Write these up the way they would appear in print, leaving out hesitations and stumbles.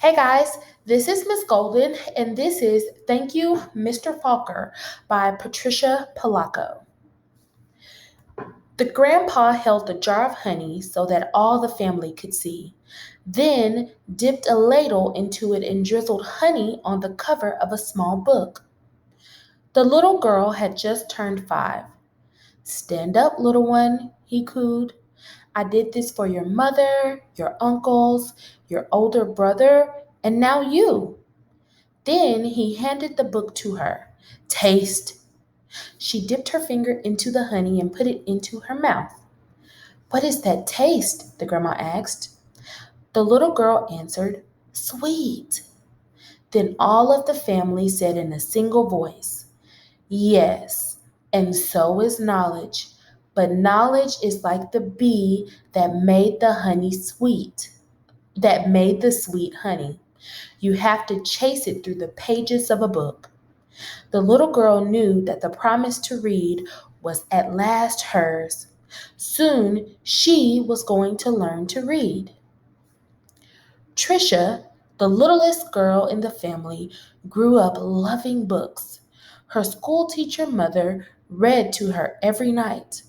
Hey guys, this is Miss Golden, and this is Thank You, Mr. Falker by Patricia Polacco. The grandpa held the jar of honey so that all the family could see, then dipped a ladle into it and drizzled honey on the cover of a small book. The little girl had just turned 5. Stand up, little one, he cooed. I did this for your mother, your uncles, your older brother, and now you. Then he handed the book to her. Taste. She dipped her finger into the honey and put it into her mouth. What is that taste? The grandma asked. The little girl answered, Sweet. Then all of the family said in a single voice, Yes, and so is knowledge. But knowledge is like the bee that made the honey sweet, that made the sweet honey. You have to chase it through the pages of a book. The little girl knew that the promise to read was at last hers. Soon she was going to learn to read. Tricia, the littlest girl in the family, grew up loving books. Her school teacher mother read to her every night.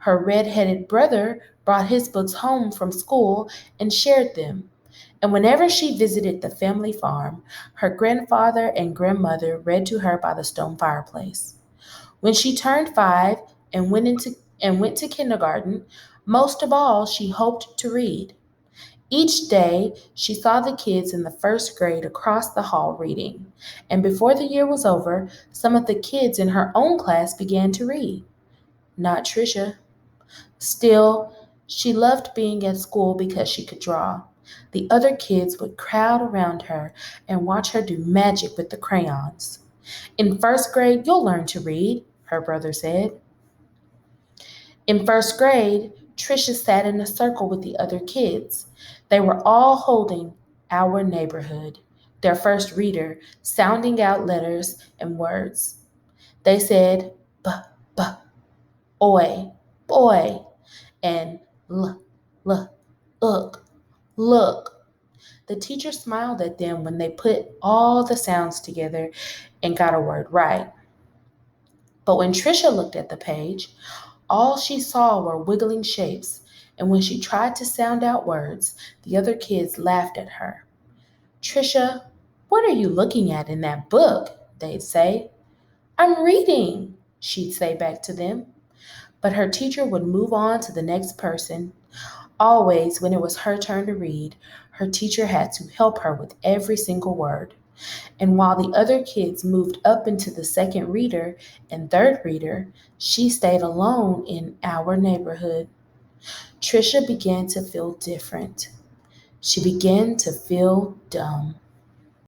Her red-headed brother brought his books home from school and shared them. And whenever she visited the family farm, her grandfather and grandmother read to her by the stone fireplace. When she turned 5 and went to kindergarten, most of all she hoped to read. Each day, she saw the kids in the first grade across the hall reading, and before the year was over, some of the kids in her own class began to read. Not Tricia. Still, she loved being at school because she could draw. The other kids would crowd around her and watch her do magic with the crayons. In first grade, you'll learn to read, her brother said. In first grade, Tricia sat in a circle with the other kids. They were all holding Our Neighborhood, their first reader, sounding out letters and words. They said, b, b, oi, boy, and l, l, look, look. The teacher smiled at them when they put all the sounds together and got a word right. But when Tricia looked at the page, all she saw were wiggling shapes, and when she tried to sound out words, the other kids laughed at her. Tricia, what are you looking at in that book? They'd say. I'm reading, she'd say back to them. But her teacher would move on to the next person. Always, when it was her turn to read, her teacher had to help her with every single word. And while the other kids moved up into the second reader and third reader, she stayed alone in Our Neighborhood. Tricia began to feel different. She began to feel dumb.